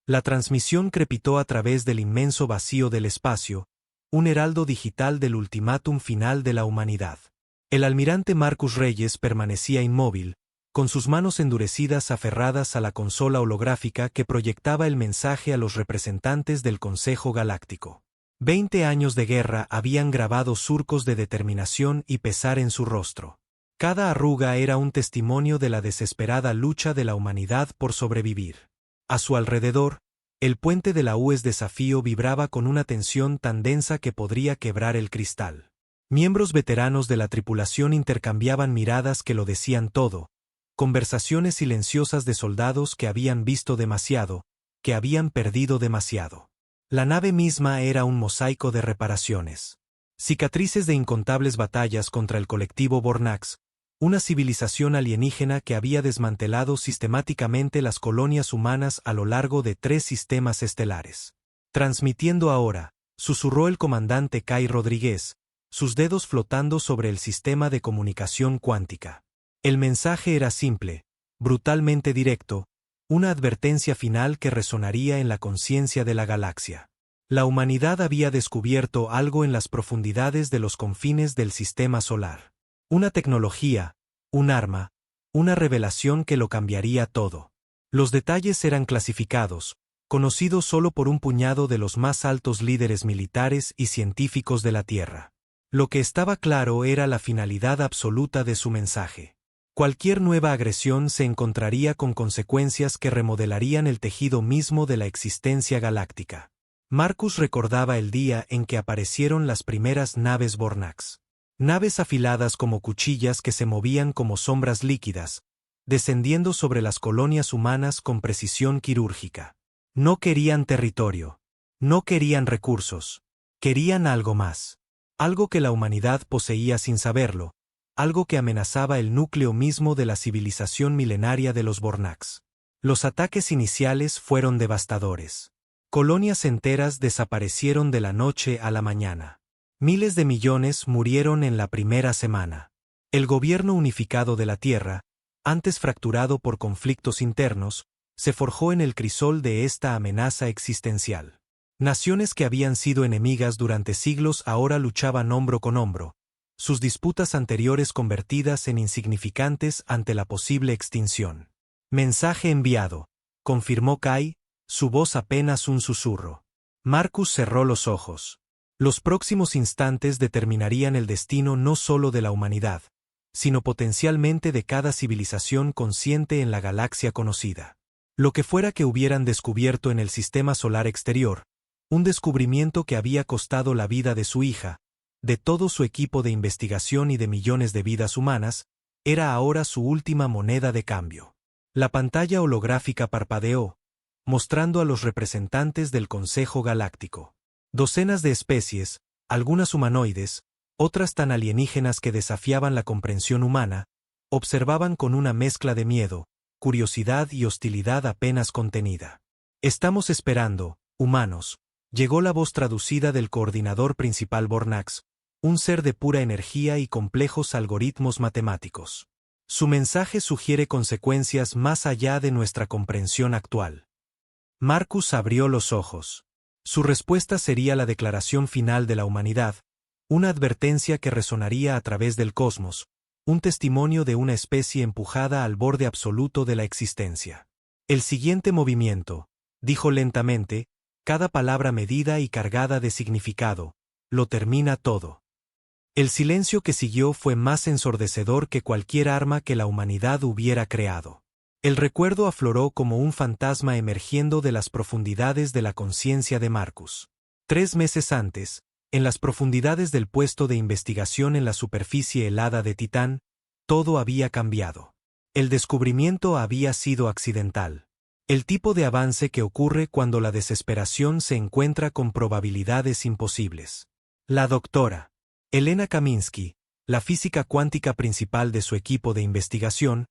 La transmisión crepitó a través del inmenso vacío del espacio, un heraldo digital del ultimátum final de la humanidad. El almirante Marcus Reyes permanecía inmóvil, con sus manos endurecidas aferradas a la consola holográfica que proyectaba el mensaje a los representantes del Consejo Galáctico. 20 años de guerra habían grabado surcos de determinación y pesar en su rostro. Cada arruga era un testimonio de la desesperada lucha de la humanidad por sobrevivir. A su alrededor, el puente de la UES Desafío vibraba con una tensión tan densa que podría quebrar el cristal. Miembros veteranos de la tripulación intercambiaban miradas que lo decían todo, conversaciones silenciosas de soldados que habían visto demasiado, que habían perdido demasiado. La nave misma era un mosaico de reparaciones. Cicatrices de incontables batallas contra el colectivo Bornax, una civilización alienígena que había desmantelado sistemáticamente las colonias humanas a lo largo de 3 sistemas estelares. Transmitiendo ahora, susurró el comandante Kai Rodríguez, sus dedos flotando sobre el sistema de comunicación cuántica. El mensaje era simple, brutalmente directo, una advertencia final que resonaría en la conciencia de la galaxia. La humanidad había descubierto algo en las profundidades de los confines del sistema solar. Una tecnología, un arma, una revelación que lo cambiaría todo. Los detalles eran clasificados, conocidos solo por un puñado de los más altos líderes militares y científicos de la Tierra. Lo que estaba claro era la finalidad absoluta de su mensaje. Cualquier nueva agresión se encontraría con consecuencias que remodelarían el tejido mismo de la existencia galáctica. Marcus recordaba el día en que aparecieron las primeras naves Bornax. Naves afiladas como cuchillas que se movían como sombras líquidas, descendiendo sobre las colonias humanas con precisión quirúrgica. No querían territorio. No querían recursos. Querían algo más. Algo que la humanidad poseía sin saberlo. Algo que amenazaba el núcleo mismo de la civilización milenaria de los Bornax. Los ataques iniciales fueron devastadores. Colonias enteras desaparecieron de la noche a la mañana. Miles de millones murieron en la primera semana. El gobierno unificado de la Tierra, antes fracturado por conflictos internos, se forjó en el crisol de esta amenaza existencial. Naciones que habían sido enemigas durante siglos ahora luchaban hombro con hombro, sus disputas anteriores convertidas en insignificantes ante la posible extinción. Mensaje enviado, confirmó Kai, su voz apenas un susurro. Marcus cerró los ojos. Los próximos instantes determinarían el destino no solo de la humanidad, sino potencialmente de cada civilización consciente en la galaxia conocida. Lo que fuera que hubieran descubierto en el sistema solar exterior, un descubrimiento que había costado la vida de su hija, de todo su equipo de investigación y de millones de vidas humanas, era ahora su última moneda de cambio. La pantalla holográfica parpadeó, mostrando a los representantes del Consejo Galáctico. Docenas de especies, algunas humanoides, otras tan alienígenas que desafiaban la comprensión humana, observaban con una mezcla de miedo, curiosidad y hostilidad apenas contenida. Estamos esperando, humanos, llegó la voz traducida del coordinador principal Bornax, un ser de pura energía y complejos algoritmos matemáticos. Su mensaje sugiere consecuencias más allá de nuestra comprensión actual. Marcus abrió los ojos. Su respuesta sería la declaración final de la humanidad, una advertencia que resonaría a través del cosmos, un testimonio de una especie empujada al borde absoluto de la existencia. El siguiente movimiento, dijo lentamente, cada palabra medida y cargada de significado, lo termina todo. El silencio que siguió fue más ensordecedor que cualquier arma que la humanidad hubiera creado. El recuerdo afloró como un fantasma emergiendo de las profundidades de la conciencia de Marcus. 3 meses antes, en las profundidades del puesto de investigación en la superficie helada de Titán, todo había cambiado. El descubrimiento había sido accidental. El tipo de avance que ocurre cuando la desesperación se encuentra con probabilidades imposibles. La doctora Elena Kaminsky, la física cuántica principal de su equipo de investigación,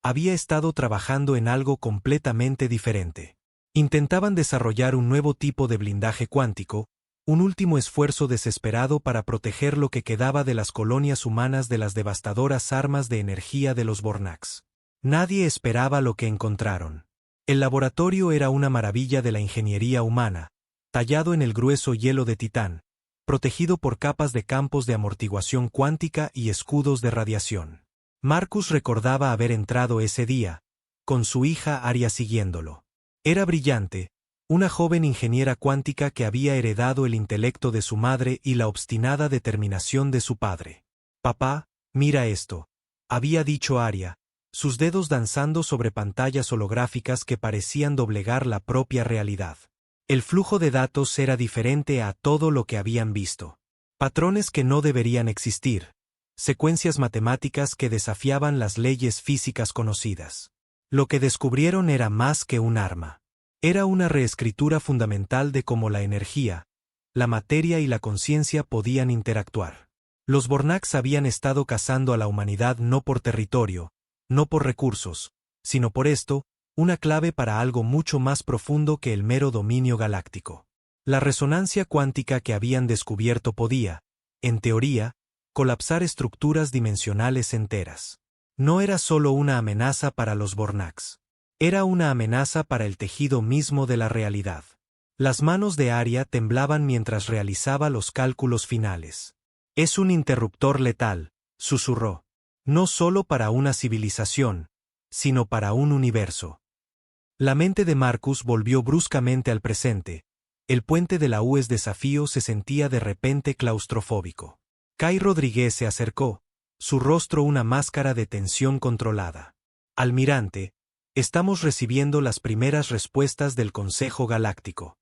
había estado trabajando en algo completamente diferente. Intentaban desarrollar un nuevo tipo de blindaje cuántico, un último esfuerzo desesperado para proteger lo que quedaba de las colonias humanas de las devastadoras armas de energía de los Bornax. Nadie esperaba lo que encontraron. El laboratorio era una maravilla de la ingeniería humana, tallado en el grueso hielo de Titán, protegido por capas de campos de amortiguación cuántica y escudos de radiación. Marcus recordaba haber entrado ese día, con su hija Aria siguiéndolo. Era brillante, una joven ingeniera cuántica que había heredado el intelecto de su madre y la obstinada determinación de su padre. «Papá, mira esto», había dicho Aria, sus dedos danzando sobre pantallas holográficas que parecían doblegar la propia realidad. El flujo de datos era diferente a todo lo que habían visto. Patrones que no deberían existir, secuencias matemáticas que desafiaban las leyes físicas conocidas. Lo que descubrieron era más que un arma. Era una reescritura fundamental de cómo la energía, la materia y la conciencia podían interactuar. Los Bornax habían estado cazando a la humanidad no por territorio, no por recursos, sino por esto, una clave para algo mucho más profundo que el mero dominio galáctico. La resonancia cuántica que habían descubierto podía, en teoría, colapsar estructuras dimensionales enteras. No era solo una amenaza para los Bornax. Era una amenaza para el tejido mismo de la realidad. Las manos de Aria temblaban mientras realizaba los cálculos finales. «Es un interruptor letal», susurró. «No solo para una civilización, sino para un universo». La mente de Marcus volvió bruscamente al presente. El puente de la UES Desafío se sentía de repente claustrofóbico. Kai Rodríguez se acercó, su rostro una máscara de tensión controlada. «Almirante, estamos recibiendo las primeras respuestas del Consejo Galáctico».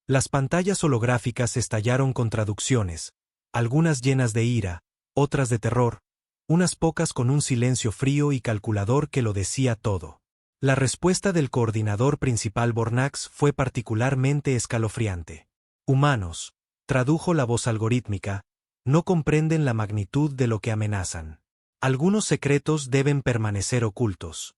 Las pantallas holográficas estallaron con traducciones, algunas llenas de ira, otras de terror, unas pocas con un silencio frío y calculador que lo decía todo. La respuesta del coordinador principal Bornax fue particularmente escalofriante. «Humanos», tradujo la voz algorítmica, «no comprenden la magnitud de lo que amenazan. Algunos secretos deben permanecer ocultos».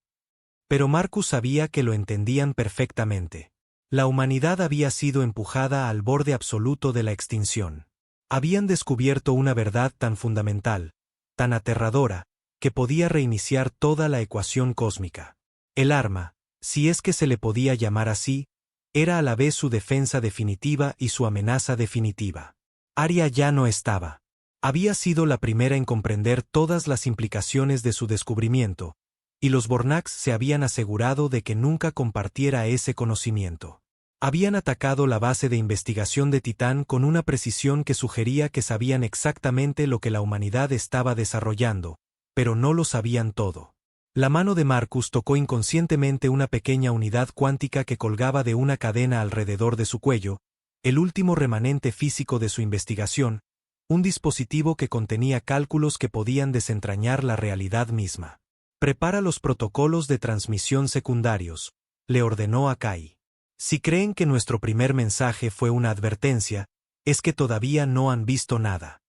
Pero Marcus sabía que lo entendían perfectamente. La humanidad había sido empujada al borde absoluto de la extinción. Habían descubierto una verdad tan fundamental, tan aterradora, que podía reiniciar toda la ecuación cósmica. El arma, si es que se le podía llamar así, era a la vez su defensa definitiva y su amenaza definitiva. Aria ya no estaba. Había sido la primera en comprender todas las implicaciones de su descubrimiento, y los Bornax se habían asegurado de que nunca compartiera ese conocimiento. Habían atacado la base de investigación de Titán con una precisión que sugería que sabían exactamente lo que la humanidad estaba desarrollando, pero no lo sabían todo. La mano de Marcus tocó inconscientemente una pequeña unidad cuántica que colgaba de una cadena alrededor de su cuello, el último remanente físico de su investigación, un dispositivo que contenía cálculos que podían desentrañar la realidad misma. «Prepara los protocolos de transmisión secundarios», le ordenó a Kai. «Si creen que nuestro primer mensaje fue una advertencia, es que todavía no han visto nada».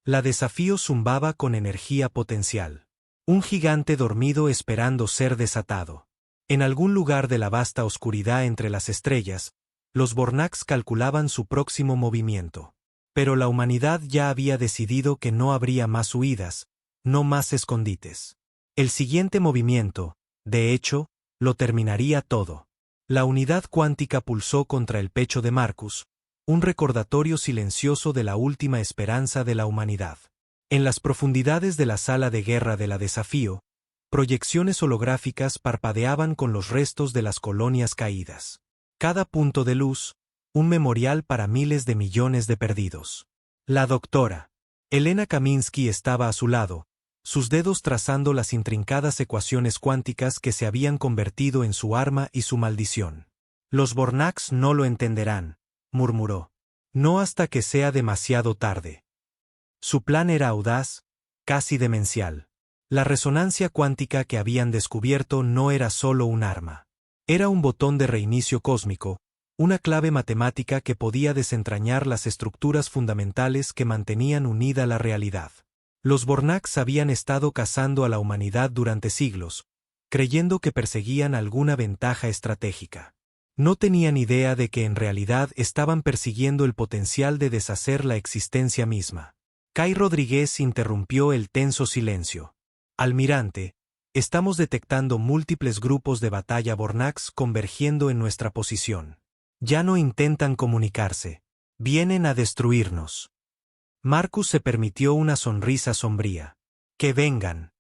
La Desafío zumbaba con energía potencial. Un gigante dormido esperando ser desatado. En algún lugar de la vasta oscuridad entre las estrellas, los Bornax calculaban su próximo movimiento. Pero la humanidad ya había decidido que no habría más huidas, no más escondites. El siguiente movimiento, de hecho, lo terminaría todo. La unidad cuántica pulsó contra el pecho de Marcus, un recordatorio silencioso de la última esperanza de la humanidad. En las profundidades de la sala de guerra de la Desafío, proyecciones holográficas parpadeaban con los restos de las colonias caídas. Cada punto de luz, un memorial para miles de millones de perdidos. La doctora Elena Kaminsky estaba a su lado, sus dedos trazando las intrincadas ecuaciones cuánticas que se habían convertido en su arma y su maldición. «Los Bornax no lo entenderán», murmuró. «No hasta que sea demasiado tarde». Su plan era audaz, casi demencial. La resonancia cuántica que habían descubierto no era solo un arma. Era un botón de reinicio cósmico, una clave matemática que podía desentrañar las estructuras fundamentales que mantenían unida la realidad. Los Bornax habían estado cazando a la humanidad durante siglos, creyendo que perseguían alguna ventaja estratégica. No tenían idea de que en realidad estaban persiguiendo el potencial de deshacer la existencia misma. Kai Rodríguez interrumpió el tenso silencio. «Almirante, Estamos detectando múltiples grupos de batalla Bornax convergiendo en nuestra posición. Ya no intentan comunicarse. Vienen a destruirnos. Marcus se permitió una sonrisa sombría. Que vengan.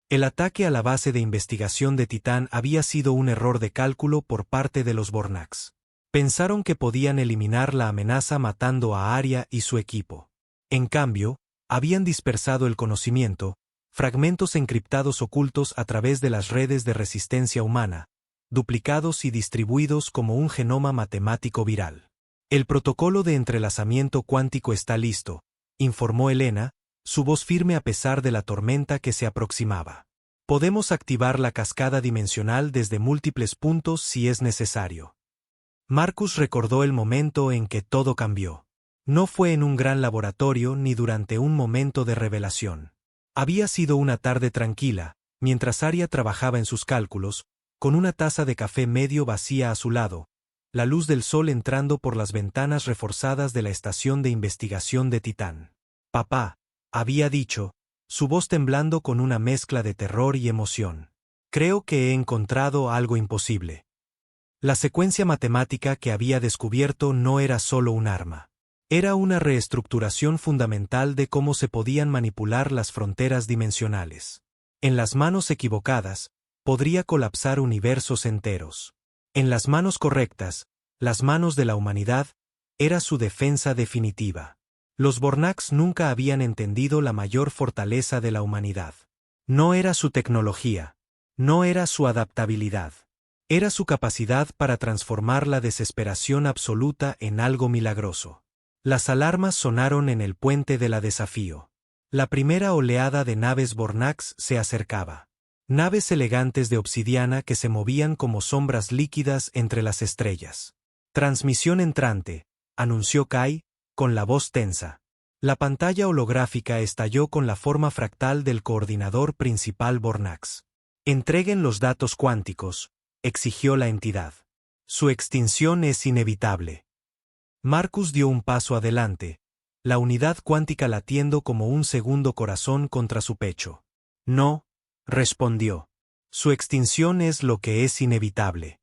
El ataque a la base de investigación de Titán había sido un error de cálculo por parte de los Bornax. Pensaron que podían eliminar la amenaza matando a Arya y su equipo. En cambio, habían dispersado el conocimiento, fragmentos encriptados ocultos a través de las redes de resistencia humana, duplicados y distribuidos como un genoma matemático viral. El protocolo de entrelazamiento cuántico está listo, informó Helena, su voz firme a pesar de la tormenta que se aproximaba. Podemos activar la cascada dimensional desde múltiples puntos si es necesario. Marcus recordó el momento en que todo cambió. No fue en un gran laboratorio ni durante un momento de revelación. Había sido una tarde tranquila, mientras Arya trabajaba en sus cálculos, con una taza de café medio vacía a su lado, la luz del sol entrando por las ventanas reforzadas de la estación de investigación de Titán. «Papá», había dicho, su voz temblando con una mezcla de terror y emoción. «Creo que he encontrado algo imposible». La secuencia matemática que había descubierto no era solo un arma. Era una reestructuración fundamental de cómo se podían manipular las fronteras dimensionales. En las manos equivocadas, podría colapsar universos enteros. En las manos correctas, las manos de la humanidad, era su defensa definitiva. Los Bornax nunca habían entendido la mayor fortaleza de la humanidad. No era su tecnología, no era su adaptabilidad. Era su capacidad para transformar la desesperación absoluta en algo milagroso. Las alarmas sonaron en el puente de la desafío. La primera oleada de naves Bornax se acercaba. Naves elegantes de obsidiana que se movían como sombras líquidas entre las estrellas. «Transmisión entrante», anunció Kai, con la voz tensa. La pantalla holográfica estalló con la forma fractal del coordinador principal Bornax. «Entreguen los datos cuánticos», exigió la entidad. «Su extinción es inevitable». Marcus dio un paso adelante, la unidad cuántica latiendo como un segundo corazón contra su pecho. «No», respondió. «Su extinción es lo que es inevitable».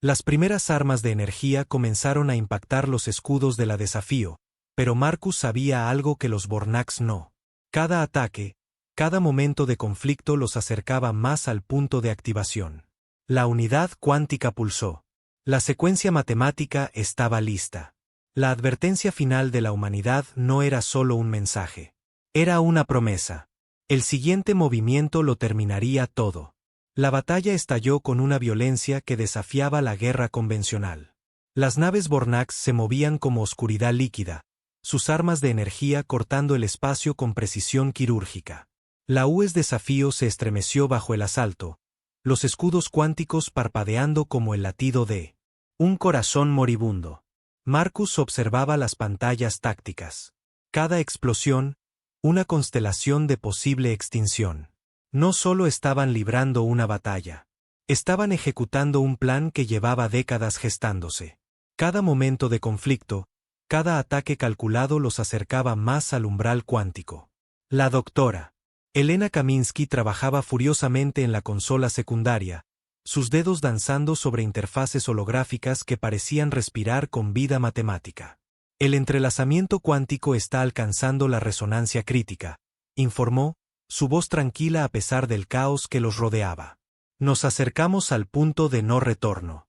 Las primeras armas de energía comenzaron a impactar los escudos de la desafío, pero Marcus sabía algo que los Bornax no. Cada ataque, cada momento de conflicto los acercaba más al punto de activación. La unidad cuántica pulsó. La secuencia matemática estaba lista. La advertencia final de la humanidad no era solo un mensaje. Era una promesa. El siguiente movimiento lo terminaría todo. La batalla estalló con una violencia que desafiaba la guerra convencional. Las naves Bornax se movían como oscuridad líquida, sus armas de energía cortando el espacio con precisión quirúrgica. La UES desafío se estremeció bajo el asalto, los escudos cuánticos parpadeando como el latido de un corazón moribundo. Marcus observaba las pantallas tácticas. Cada explosión, una constelación de posible extinción. No solo estaban librando una batalla. Estaban ejecutando un plan que llevaba décadas gestándose. Cada momento de conflicto, cada ataque calculado los acercaba más al umbral cuántico. La doctora Helena Kaminsky trabajaba furiosamente en la consola secundaria, sus dedos danzando sobre interfaces holográficas que parecían respirar con vida matemática. «El entrelazamiento cuántico está alcanzando la resonancia crítica», informó, su voz tranquila a pesar del caos que los rodeaba. «Nos acercamos al punto de no retorno».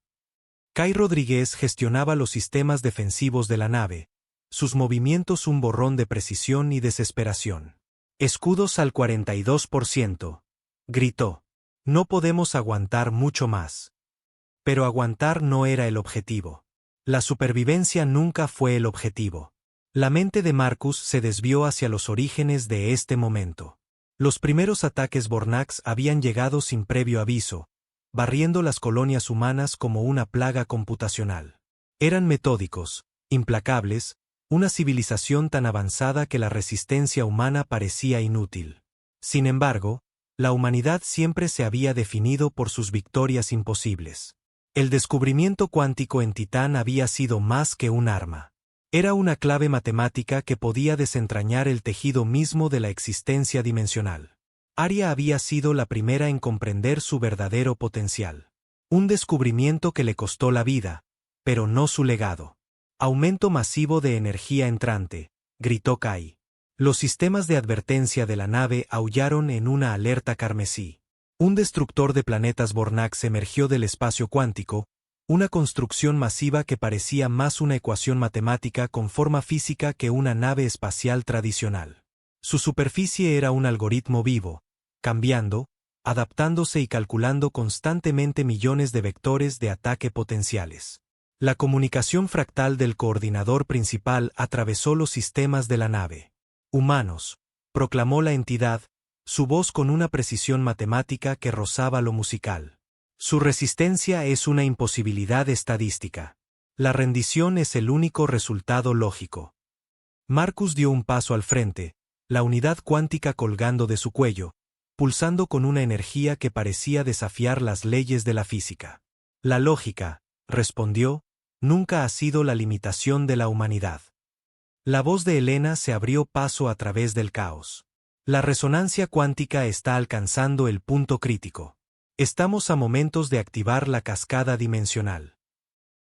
Kai Rodríguez gestionaba los sistemas defensivos de la nave, sus movimientos un borrón de precisión y desesperación. «Escudos al 42%, gritó. «No podemos aguantar mucho más». Pero aguantar no era el objetivo. La supervivencia nunca fue el objetivo. La mente de Marcus se desvió hacia los orígenes de este momento. Los primeros ataques Bornax habían llegado sin previo aviso, barriendo las colonias humanas como una plaga computacional. Eran metódicos, implacables, una civilización tan avanzada que la resistencia humana parecía inútil. Sin embargo, la humanidad siempre se había definido por sus victorias imposibles. El descubrimiento cuántico en Titán había sido más que un arma. Era una clave matemática que podía desentrañar el tejido mismo de la existencia dimensional. Aria había sido la primera en comprender su verdadero potencial. Un descubrimiento que le costó la vida, pero no su legado. Aumento masivo de energía entrante, gritó Kai. Los sistemas de advertencia de la nave aullaron en una alerta carmesí. Un destructor de planetas Bornax emergió del espacio cuántico, una construcción masiva que parecía más una ecuación matemática con forma física que una nave espacial tradicional. Su superficie era un algoritmo vivo, cambiando, adaptándose y calculando constantemente millones de vectores de ataque potenciales. La comunicación fractal del coordinador principal atravesó los sistemas de la nave. Humanos, proclamó la entidad, su voz con una precisión matemática que rozaba lo musical. Su resistencia es una imposibilidad estadística. La rendición es el único resultado lógico. Marcus dio un paso al frente, la unidad cuántica colgando de su cuello, pulsando con una energía que parecía desafiar las leyes de la física. La lógica, respondió, nunca ha sido la limitación de la humanidad. La voz de Helena se abrió paso a través del caos. La resonancia cuántica está alcanzando el punto crítico. Estamos a momentos de activar la cascada dimensional.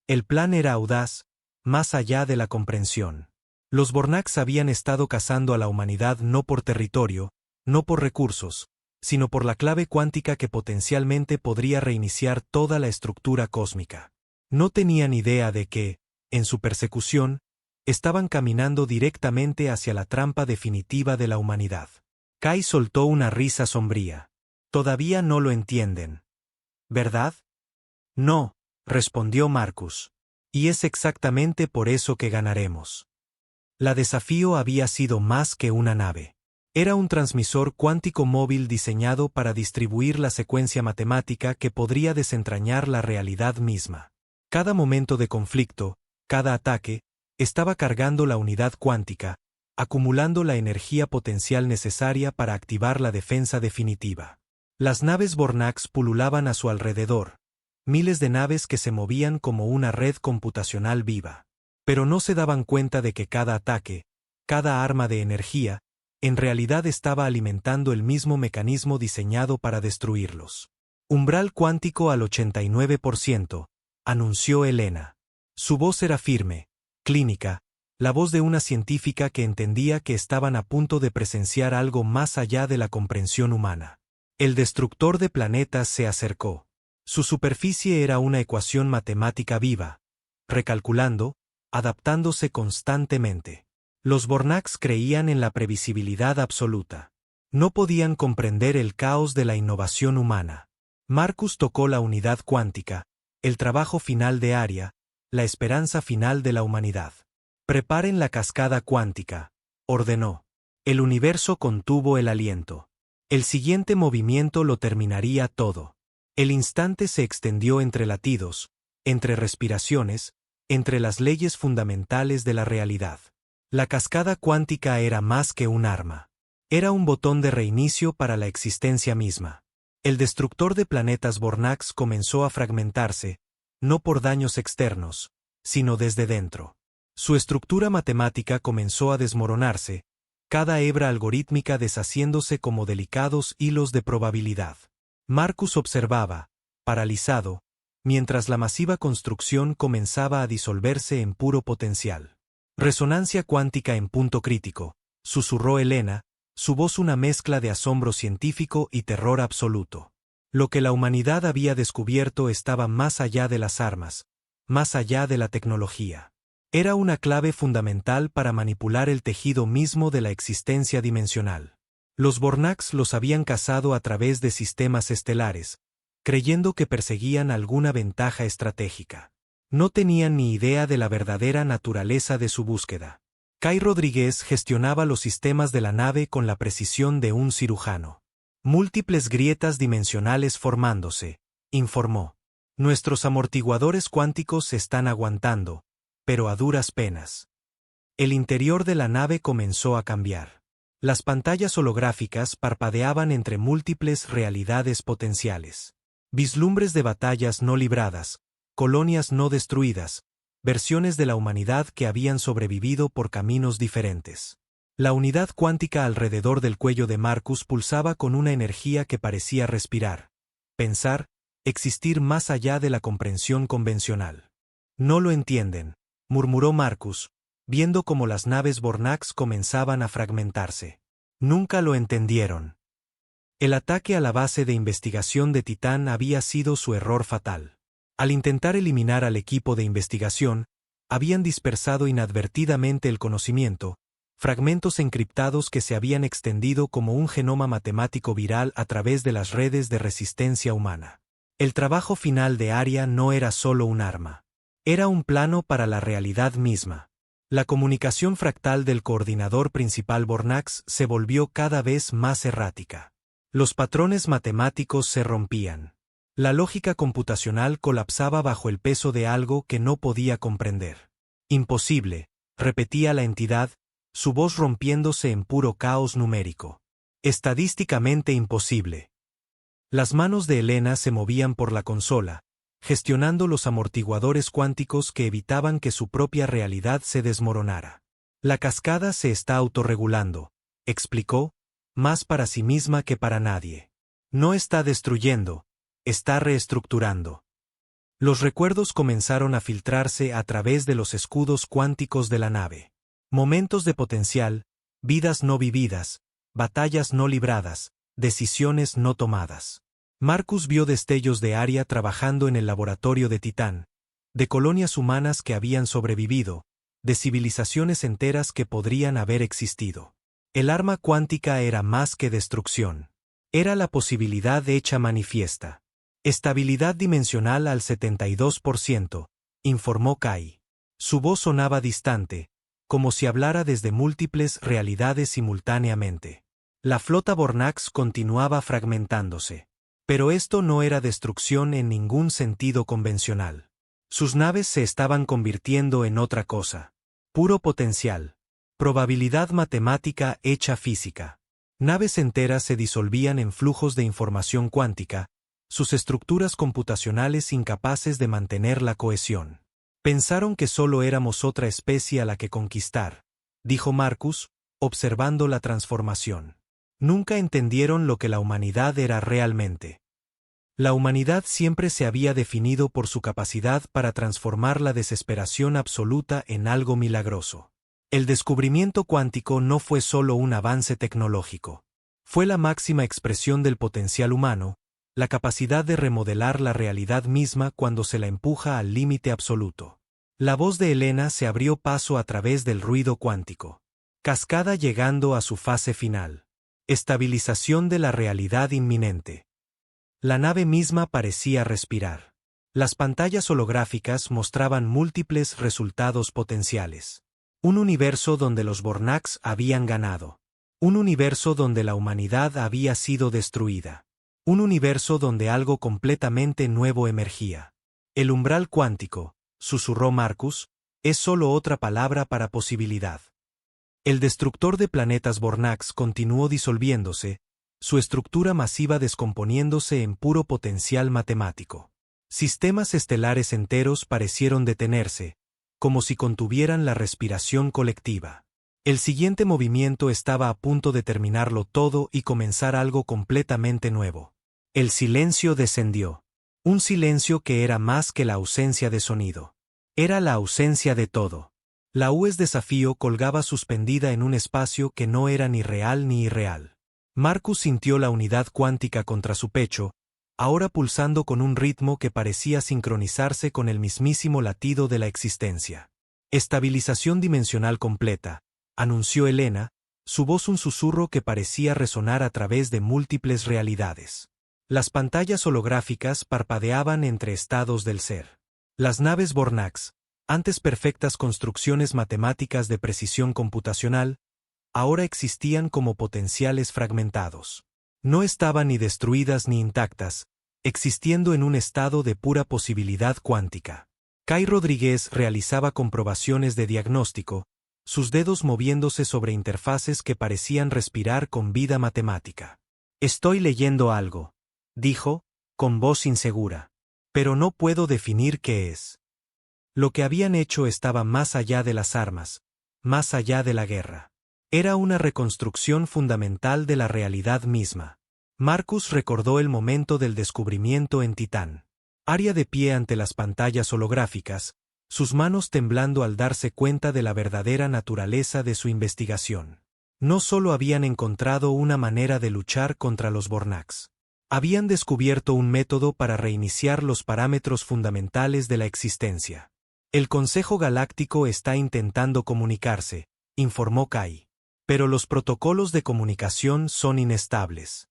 El plan era audaz, más allá de la comprensión. Los Bornax habían estado cazando a la humanidad no por territorio, no por recursos, sino por la clave cuántica que potencialmente podría reiniciar toda la estructura cósmica. No tenían idea de que, en su persecución, estaban caminando directamente hacia la trampa definitiva de la humanidad. Kai soltó una risa sombría. Todavía no lo entienden. ¿Verdad? No, respondió Marcus. Y es exactamente por eso que ganaremos. La desafío había sido más que una nave. Era un transmisor cuántico móvil diseñado para distribuir la secuencia matemática que podría desentrañar la realidad misma. Cada momento de conflicto, cada ataque, estaba cargando la unidad cuántica, acumulando la energía potencial necesaria para activar la defensa definitiva. Las naves Bornax pululaban a su alrededor, miles de naves que se movían como una red computacional viva. Pero no se daban cuenta de que cada ataque, cada arma de energía, en realidad estaba alimentando el mismo mecanismo diseñado para destruirlos. Umbral cuántico al 89%, anunció Helena. Su voz era firme, clínica, la voz de una científica que entendía que estaban a punto de presenciar algo más allá de la comprensión humana. El destructor de planetas se acercó. Su superficie era una ecuación matemática viva, recalculando, adaptándose constantemente. Los Bornax creían en la previsibilidad absoluta. No podían comprender el caos de la innovación humana. Marcus tocó la unidad cuántica, el trabajo final de Aria, la esperanza final de la humanidad. Preparen la cascada cuántica, ordenó. El universo contuvo el aliento. El siguiente movimiento lo terminaría todo. El instante se extendió entre latidos, entre respiraciones, entre las leyes fundamentales de la realidad. La cascada cuántica era más que un arma. Era un botón de reinicio para la existencia misma. El destructor de planetas Bornax comenzó a fragmentarse, no por daños externos, sino desde dentro. Su estructura matemática comenzó a desmoronarse, cada hebra algorítmica deshaciéndose como delicados hilos de probabilidad. Marcus observaba, paralizado, mientras la masiva construcción comenzaba a disolverse en puro potencial. Resonancia cuántica en punto crítico, susurró Helena, su voz una mezcla de asombro científico y terror absoluto. Lo que la humanidad había descubierto estaba más allá de las armas, más allá de la tecnología. Era una clave fundamental para manipular el tejido mismo de la existencia dimensional. Los Bornax los habían cazado a través de sistemas estelares, creyendo que perseguían alguna ventaja estratégica. No tenían ni idea de la verdadera naturaleza de su búsqueda. Kai Rodríguez gestionaba los sistemas de la nave con la precisión de un cirujano. Múltiples grietas dimensionales formándose, informó. Nuestros amortiguadores cuánticos se están aguantando, pero a duras penas. El interior de la nave comenzó a cambiar. Las pantallas holográficas parpadeaban entre múltiples realidades potenciales. Vislumbres de batallas no libradas, colonias no destruidas, versiones de la humanidad que habían sobrevivido por caminos diferentes. La unidad cuántica alrededor del cuello de Marcus pulsaba con una energía que parecía respirar, pensar, existir más allá de la comprensión convencional. No lo entienden, murmuró Marcus, viendo cómo las naves Bornax comenzaban a fragmentarse. Nunca lo entendieron. El ataque a la base de investigación de Titán había sido su error fatal. Al intentar eliminar al equipo de investigación, habían dispersado inadvertidamente el conocimiento, fragmentos encriptados que se habían extendido como un genoma matemático viral a través de las redes de resistencia humana. El trabajo final de Aria no era solo un arma. Era un plano para la realidad misma. La comunicación fractal del coordinador principal Bornax se volvió cada vez más errática. Los patrones matemáticos se rompían. La lógica computacional colapsaba bajo el peso de algo que no podía comprender. Imposible, repetía la entidad, su voz rompiéndose en puro caos numérico. Estadísticamente imposible. Las manos de Elena se movían por la consola, gestionando los amortiguadores cuánticos que evitaban que su propia realidad se desmoronara. La cascada se está autorregulando, explicó, más para sí misma que para nadie. No está destruyendo, está reestructurando. Los recuerdos comenzaron a filtrarse a través de los escudos cuánticos de la nave. Momentos de potencial, vidas no vividas, batallas no libradas, decisiones no tomadas. Marcus vio destellos de Aria trabajando en el laboratorio de Titán, de colonias humanas que habían sobrevivido, de civilizaciones enteras que podrían haber existido. El arma cuántica era más que destrucción. Era la posibilidad hecha manifiesta. Estabilidad dimensional al 72%, informó Kai. Su voz sonaba distante, como si hablara desde múltiples realidades simultáneamente. La flota Bornax continuaba fragmentándose. Pero esto no era destrucción en ningún sentido convencional. Sus naves se estaban convirtiendo en otra cosa. Puro potencial. Probabilidad matemática hecha física. Naves enteras se disolvían en flujos de información cuántica, sus estructuras computacionales incapaces de mantener la cohesión. Pensaron que solo éramos otra especie a la que conquistar, dijo Marcus, observando la transformación. Nunca entendieron lo que la humanidad era realmente. La humanidad siempre se había definido por su capacidad para transformar la desesperación absoluta en algo milagroso. El descubrimiento cuántico no fue solo un avance tecnológico. Fue la máxima expresión del potencial humano, la capacidad de remodelar la realidad misma cuando se la empuja al límite absoluto. La voz de Elena se abrió paso a través del ruido cuántico. Cascada llegando a su fase final. Estabilización de la realidad inminente. La nave misma parecía respirar. Las pantallas holográficas mostraban múltiples resultados potenciales. Un universo donde los Bornax habían ganado. Un universo donde la humanidad había sido destruida. Un universo donde algo completamente nuevo emergía. El umbral cuántico, susurró Marcus, es solo otra palabra para posibilidad. El destructor de planetas Bornax continuó disolviéndose, su estructura masiva descomponiéndose en puro potencial matemático. Sistemas estelares enteros parecieron detenerse, como si contuvieran la respiración colectiva. El siguiente movimiento estaba a punto de terminarlo todo y comenzar algo completamente nuevo. El silencio descendió. Un silencio que era más que la ausencia de sonido. Era la ausencia de todo. La UES Desafío colgaba suspendida en un espacio que no era ni real ni irreal. Marcus sintió la unidad cuántica contra su pecho, ahora pulsando con un ritmo que parecía sincronizarse con el mismísimo latido de la existencia. Estabilización dimensional completa, anunció Elena, su voz un susurro que parecía resonar a través de múltiples realidades. Las pantallas holográficas parpadeaban entre estados del ser. Las naves Bornax, antes perfectas construcciones matemáticas de precisión computacional, ahora existían como potenciales fragmentados. No estaban ni destruidas ni intactas, existiendo en un estado de pura posibilidad cuántica. Kai Rodríguez realizaba comprobaciones de diagnóstico, sus dedos moviéndose sobre interfaces que parecían respirar con vida matemática. Estoy leyendo algo, dijo, con voz insegura. Pero no puedo definir qué es. Lo que habían hecho estaba más allá de las armas, más allá de la guerra. Era una reconstrucción fundamental de la realidad misma. Marcus recordó el momento del descubrimiento en Titán. Aria de pie ante las pantallas holográficas, sus manos temblando al darse cuenta de la verdadera naturaleza de su investigación. No solo habían encontrado una manera de luchar contra los Vornax. Habían descubierto un método para reiniciar los parámetros fundamentales de la existencia. El Consejo Galáctico está intentando comunicarse, informó Kai. Pero los protocolos de comunicación son inestables.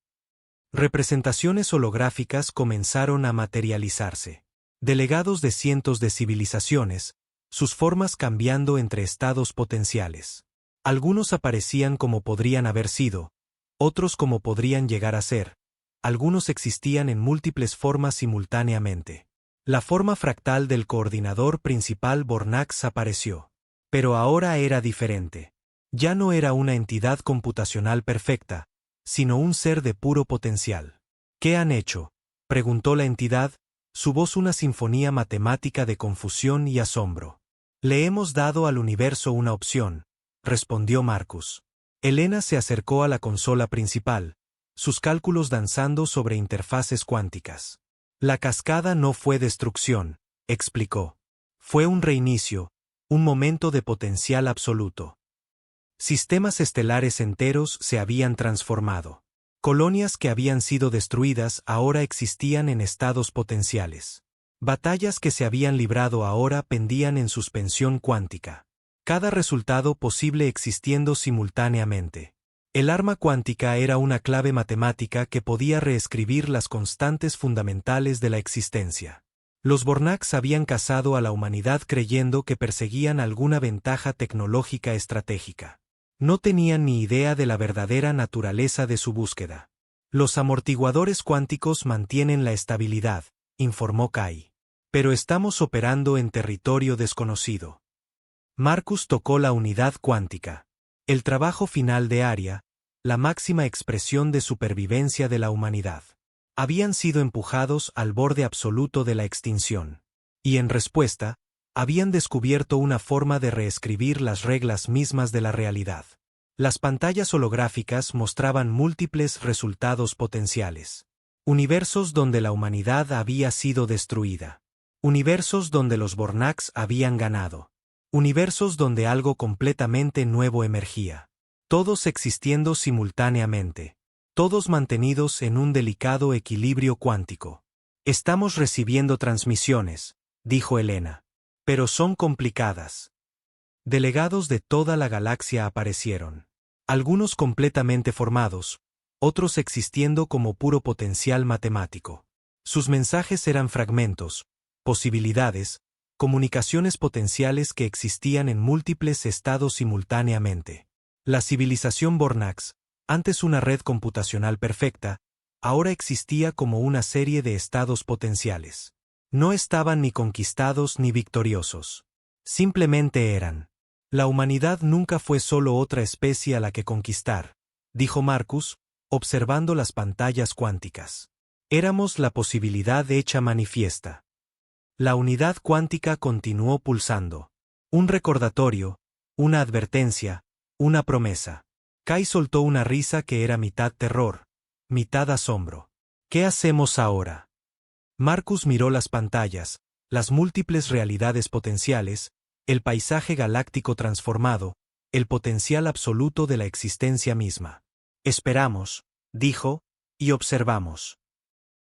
Representaciones holográficas comenzaron a materializarse. Delegados de cientos de civilizaciones, sus formas cambiando entre estados potenciales. Algunos aparecían como podrían haber sido, otros como podrían llegar a ser. Algunos existían en múltiples formas simultáneamente. La forma fractal del coordinador principal Vornax apareció. Pero ahora era diferente. Ya no era una entidad computacional perfecta, sino un ser de puro potencial. ¿Qué han hecho?, preguntó la entidad, su voz una sinfonía matemática de confusión y asombro. Le hemos dado al universo una opción, respondió Marcus. Elena se acercó a la consola principal, sus cálculos danzando sobre interfaces cuánticas. La cascada no fue destrucción, explicó. Fue un reinicio, un momento de potencial absoluto. Sistemas estelares enteros se habían transformado. Colonias que habían sido destruidas ahora existían en estados potenciales. Batallas que se habían librado ahora pendían en suspensión cuántica. Cada resultado posible existiendo simultáneamente. El arma cuántica era una clave matemática que podía reescribir las constantes fundamentales de la existencia. Los Vornax habían cazado a la humanidad creyendo que perseguían alguna ventaja tecnológica estratégica. No tenían ni idea de la verdadera naturaleza de su búsqueda. Los amortiguadores cuánticos mantienen la estabilidad, informó Kai. Pero estamos operando en territorio desconocido. Marcus tocó la unidad cuántica. El trabajo final de Aria, la máxima expresión de supervivencia de la humanidad. Habían sido empujados al borde absoluto de la extinción. Y en respuesta, habían descubierto una forma de reescribir las reglas mismas de la realidad. Las pantallas holográficas mostraban múltiples resultados potenciales. Universos donde la humanidad había sido destruida. Universos donde los Vornax habían ganado. Universos donde algo completamente nuevo emergía. Todos existiendo simultáneamente. Todos mantenidos en un delicado equilibrio cuántico. Estamos recibiendo transmisiones, dijo Elena. Pero son complicadas. Delegados de toda la galaxia aparecieron. Algunos completamente formados, otros existiendo como puro potencial matemático. Sus mensajes eran fragmentos, posibilidades, comunicaciones potenciales que existían en múltiples estados simultáneamente. La civilización Vornax, antes una red computacional perfecta, ahora existía como una serie de estados potenciales. No estaban ni conquistados ni victoriosos. Simplemente eran. La humanidad nunca fue solo otra especie a la que conquistar, dijo Marcus, observando las pantallas cuánticas. Éramos la posibilidad hecha manifiesta. La unidad cuántica continuó pulsando. Un recordatorio, una advertencia, una promesa. Kai soltó una risa que era mitad terror, mitad asombro. ¿Qué hacemos ahora? Marcus miró las pantallas, las múltiples realidades potenciales, el paisaje galáctico transformado, el potencial absoluto de la existencia misma. Esperamos, dijo, y observamos.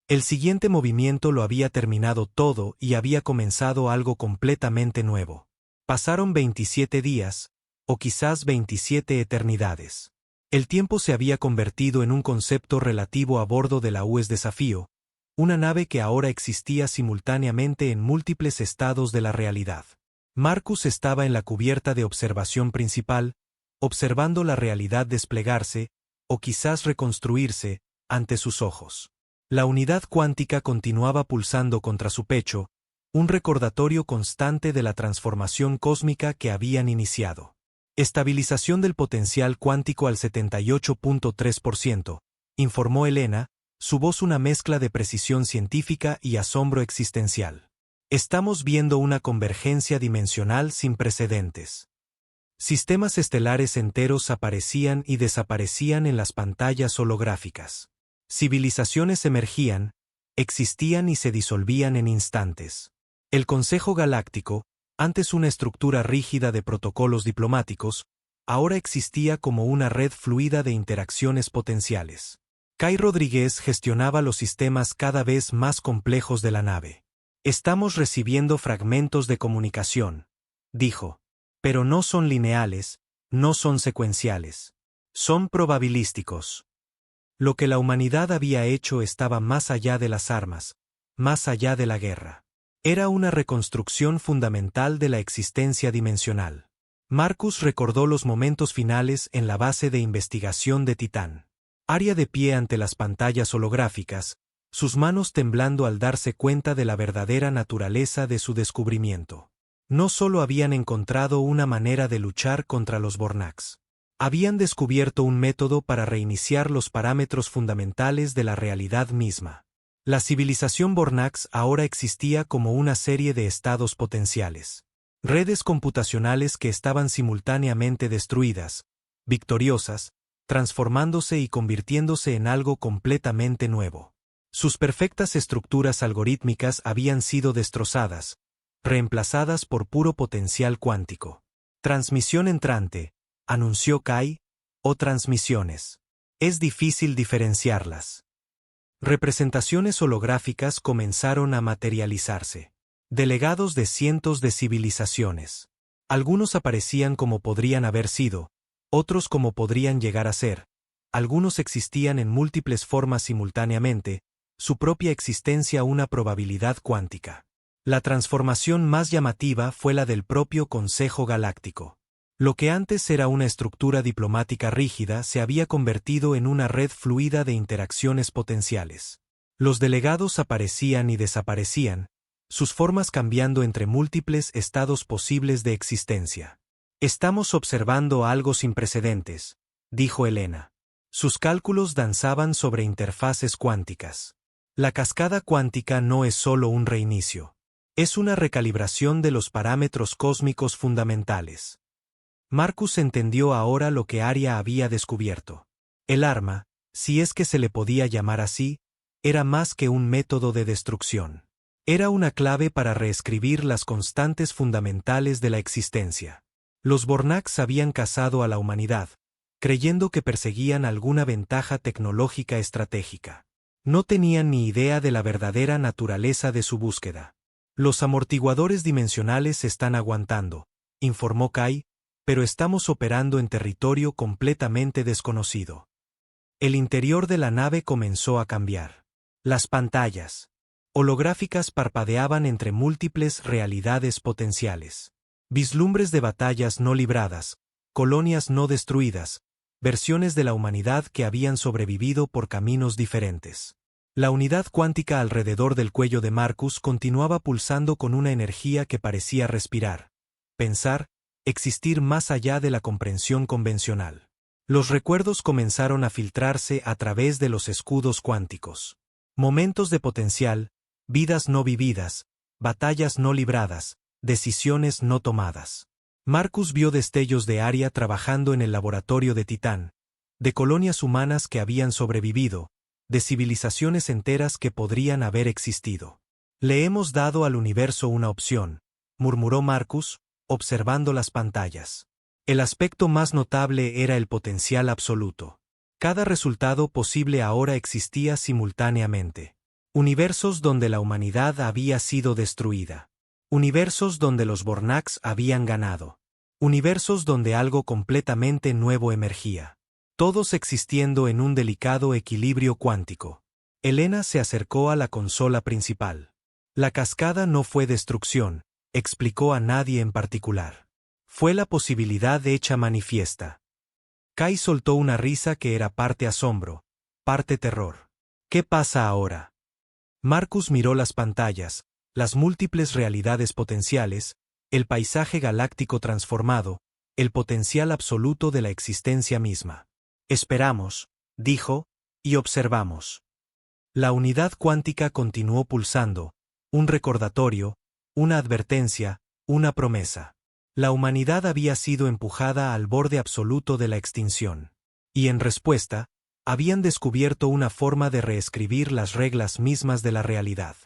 El siguiente movimiento lo había terminado todo y había comenzado algo completamente nuevo. Pasaron 27 días, o quizás 27 eternidades. El tiempo se había convertido en un concepto relativo a bordo de la US Desafío, una nave que ahora existía simultáneamente en múltiples estados de la realidad. Marcus estaba en la cubierta de observación principal, observando la realidad desplegarse, o quizás reconstruirse, ante sus ojos. La unidad cuántica continuaba pulsando contra su pecho, un recordatorio constante de la transformación cósmica que habían iniciado. Estabilización del potencial cuántico al 78.3%, informó Elena, su voz una mezcla de precisión científica y asombro existencial. Estamos viendo una convergencia dimensional sin precedentes. Sistemas estelares enteros aparecían y desaparecían en las pantallas holográficas. Civilizaciones emergían, existían y se disolvían en instantes. El Consejo Galáctico, antes una estructura rígida de protocolos diplomáticos, ahora existía como una red fluida de interacciones potenciales. Kai Rodríguez gestionaba los sistemas cada vez más complejos de la nave. Estamos recibiendo fragmentos de comunicación, dijo. Pero no son lineales, no son secuenciales. Son probabilísticos. Lo que la humanidad había hecho estaba más allá de las armas, más allá de la guerra. Era una reconstrucción fundamental de la existencia dimensional. Marcus recordó los momentos finales en la base de investigación de Titán. Aria de pie ante las pantallas holográficas, sus manos temblando al darse cuenta de la verdadera naturaleza de su descubrimiento. No solo habían encontrado una manera de luchar contra los Bornax. Habían descubierto un método para reiniciar los parámetros fundamentales de la realidad misma. La civilización Bornax ahora existía como una serie de estados potenciales. Redes computacionales que estaban simultáneamente destruidas, victoriosas, transformándose y convirtiéndose en algo completamente nuevo. Sus perfectas estructuras algorítmicas habían sido destrozadas, reemplazadas por puro potencial cuántico. Transmisión entrante, anunció Kai, o transmisiones. Es difícil diferenciarlas. Representaciones holográficas comenzaron a materializarse. Delegados de cientos de civilizaciones. Algunos aparecían como podrían haber sido, otros como podrían llegar a ser. Algunos existían en múltiples formas simultáneamente, su propia existencia una probabilidad cuántica. La transformación más llamativa fue la del propio Consejo Galáctico. Lo que antes era una estructura diplomática rígida se había convertido en una red fluida de interacciones potenciales. Los delegados aparecían y desaparecían, sus formas cambiando entre múltiples estados posibles de existencia. Estamos observando algo sin precedentes, dijo Elena. Sus cálculos danzaban sobre interfaces cuánticas. La cascada cuántica no es solo un reinicio. Es una recalibración de los parámetros cósmicos fundamentales. Marcus entendió ahora lo que Aria había descubierto. El arma, si es que se le podía llamar así, era más que un método de destrucción. Era una clave para reescribir las constantes fundamentales de la existencia. Los Bornax habían cazado a la humanidad, creyendo que perseguían alguna ventaja tecnológica estratégica. No tenían ni idea de la verdadera naturaleza de su búsqueda. Los amortiguadores dimensionales están aguantando, informó Kai, pero estamos operando en territorio completamente desconocido. El interior de la nave comenzó a cambiar. Las pantallas holográficas parpadeaban entre múltiples realidades potenciales. Vislumbres de batallas no libradas, colonias no destruidas, versiones de la humanidad que habían sobrevivido por caminos diferentes. La unidad cuántica alrededor del cuello de Marcus continuaba pulsando con una energía que parecía respirar, pensar, existir más allá de la comprensión convencional. Los recuerdos comenzaron a filtrarse a través de los escudos cuánticos. Momentos de potencial, vidas no vividas, batallas no libradas, decisiones no tomadas. Marcus vio destellos de Aria trabajando en el laboratorio de Titán, de colonias humanas que habían sobrevivido, de civilizaciones enteras que podrían haber existido. Le hemos dado al universo una opción, murmuró Marcus, observando las pantallas. El aspecto más notable era el potencial absoluto. Cada resultado posible ahora existía simultáneamente. Universos donde la humanidad había sido destruida. Universos donde los Bornax habían ganado. Universos donde algo completamente nuevo emergía. Todos existiendo en un delicado equilibrio cuántico. Elena se acercó a la consola principal. La cascada no fue destrucción, explicó a nadie en particular. Fue la posibilidad hecha manifiesta. Kai soltó una risa que era parte asombro, parte terror. ¿Qué pasa ahora? Marcus miró las pantallas, las múltiples realidades potenciales, el paisaje galáctico transformado, el potencial absoluto de la existencia misma. Esperamos, dijo, y observamos. La unidad cuántica continuó pulsando, un recordatorio, una advertencia, una promesa. La humanidad había sido empujada al borde absoluto de la extinción. Y en respuesta, habían descubierto una forma de reescribir las reglas mismas de la realidad.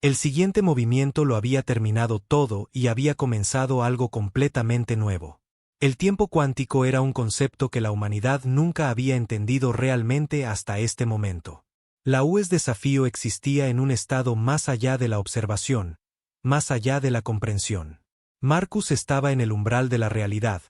El siguiente movimiento lo había terminado todo y había comenzado algo completamente nuevo. El tiempo cuántico era un concepto que la humanidad nunca había entendido realmente hasta este momento. La UES desafío existía en un estado más allá de la observación, más allá de la comprensión. Marcus estaba en el umbral de la realidad.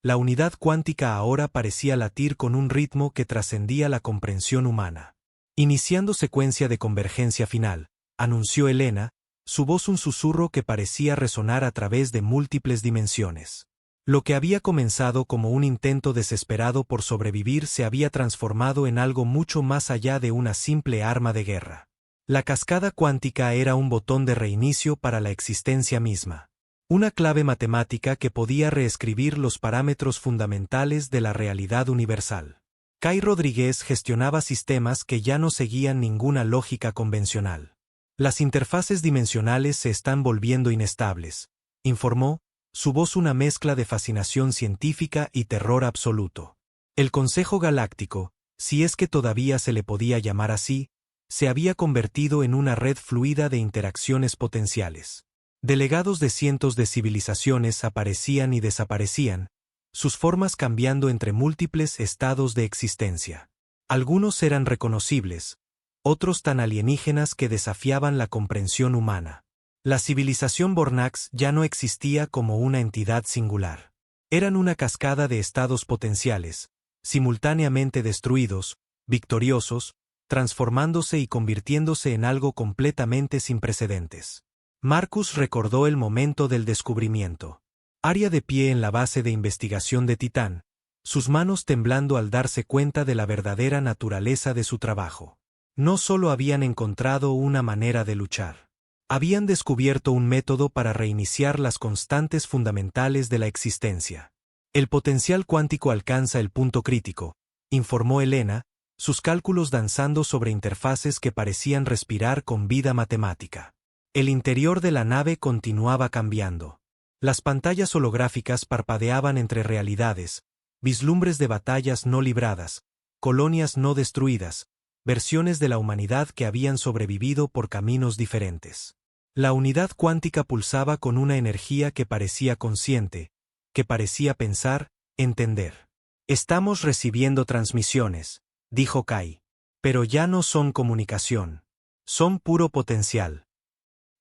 La unidad cuántica ahora parecía latir con un ritmo que trascendía la comprensión humana. Iniciando secuencia de convergencia final, anunció Elena, su voz un susurro que parecía resonar a través de múltiples dimensiones. Lo que había comenzado como un intento desesperado por sobrevivir se había transformado en algo mucho más allá de una simple arma de guerra. La cascada cuántica era un botón de reinicio para la existencia misma. Una clave matemática que podía reescribir los parámetros fundamentales de la realidad universal. Kai Rodríguez gestionaba sistemas que ya no seguían ninguna lógica convencional. Las interfaces dimensionales se están volviendo inestables, informó, su voz una mezcla de fascinación científica y terror absoluto. El Consejo Galáctico, si es que todavía se le podía llamar así, se había convertido en una red fluida de interacciones potenciales. Delegados de cientos de civilizaciones aparecían y desaparecían, sus formas cambiando entre múltiples estados de existencia. Algunos eran reconocibles, otros tan alienígenas que desafiaban la comprensión humana. La civilización Bornax ya no existía como una entidad singular. Eran una cascada de estados potenciales, simultáneamente destruidos, victoriosos, transformándose y convirtiéndose en algo completamente sin precedentes. Marcus recordó el momento del descubrimiento. Aria de pie en la base de investigación de Titán, sus manos temblando al darse cuenta de la verdadera naturaleza de su trabajo. No solo habían encontrado una manera de luchar. Habían descubierto un método para reiniciar las constantes fundamentales de la existencia. El potencial cuántico alcanza el punto crítico, informó Elena, sus cálculos danzando sobre interfaces que parecían respirar con vida matemática. El interior de la nave continuaba cambiando. Las pantallas holográficas parpadeaban entre realidades, vislumbres de batallas no libradas, colonias no destruidas, versiones de la humanidad que habían sobrevivido por caminos diferentes. La unidad cuántica pulsaba con una energía que parecía consciente, que parecía pensar, entender. Estamos recibiendo transmisiones, dijo Kai. Pero ya no son comunicación. Son puro potencial.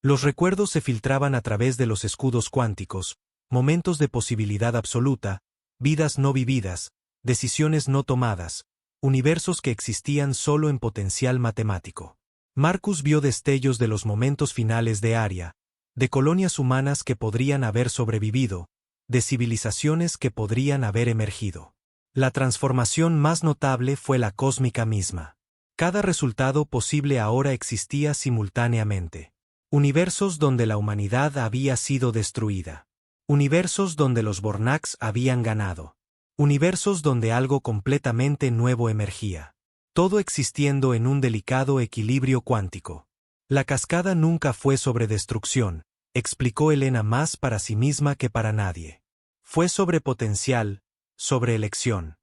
Los recuerdos se filtraban a través de los escudos cuánticos, momentos de posibilidad absoluta, vidas no vividas, decisiones no tomadas, universos que existían solo en potencial matemático. Marcus vio destellos de los momentos finales de Aria, de colonias humanas que podrían haber sobrevivido, de civilizaciones que podrían haber emergido. La transformación más notable fue la cósmica misma. Cada resultado posible ahora existía simultáneamente. Universos donde la humanidad había sido destruida. Universos donde los Bornax habían ganado. Universos donde algo completamente nuevo emergía. Todo existiendo en un delicado equilibrio cuántico. La cascada nunca fue sobre destrucción, explicó Elena más para sí misma que para nadie. Fue sobre potencial, sobre elección.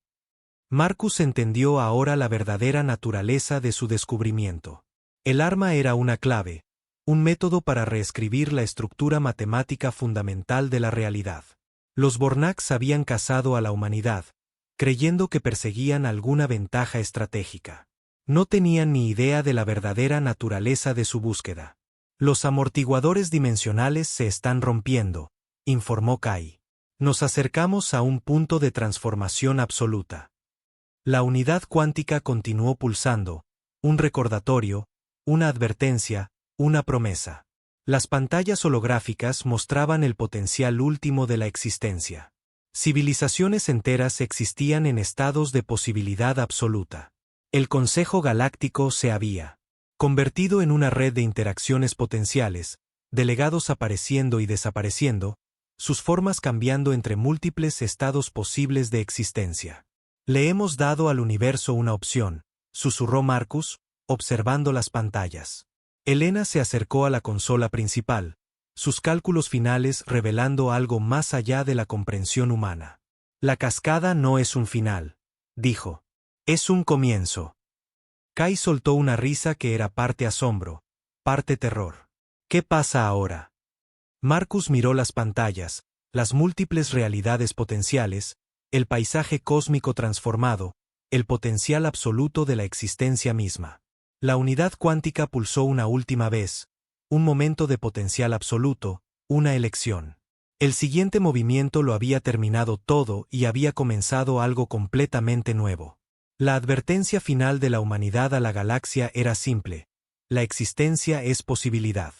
Marcus entendió ahora la verdadera naturaleza de su descubrimiento. El arma era una clave, un método para reescribir la estructura matemática fundamental de la realidad. Los Bornax habían cazado a la humanidad, creyendo que perseguían alguna ventaja estratégica. No tenían ni idea de la verdadera naturaleza de su búsqueda. Los amortiguadores dimensionales se están rompiendo, informó Kai. Nos acercamos a un punto de transformación absoluta. La unidad cuántica continuó pulsando, un recordatorio, una advertencia, una promesa. Las pantallas holográficas mostraban el potencial último de la existencia. Civilizaciones enteras existían en estados de posibilidad absoluta. El Consejo Galáctico se había convertido en una red de interacciones potenciales, delegados apareciendo y desapareciendo, sus formas cambiando entre múltiples estados posibles de existencia. Le hemos dado al universo una opción, susurró Marcus, observando las pantallas. Elena se acercó a la consola principal, sus cálculos finales revelando algo más allá de la comprensión humana. La cascada no es un final, dijo. Es un comienzo. Kai soltó una risa que era parte asombro, parte terror. ¿Qué pasa ahora? Marcus miró las pantallas, las múltiples realidades potenciales, el paisaje cósmico transformado, el potencial absoluto de la existencia misma. La unidad cuántica pulsó una última vez, un momento de potencial absoluto, una elección. El siguiente movimiento lo había terminado todo y había comenzado algo completamente nuevo. La advertencia final de la humanidad a la galaxia era simple: la existencia es posibilidad.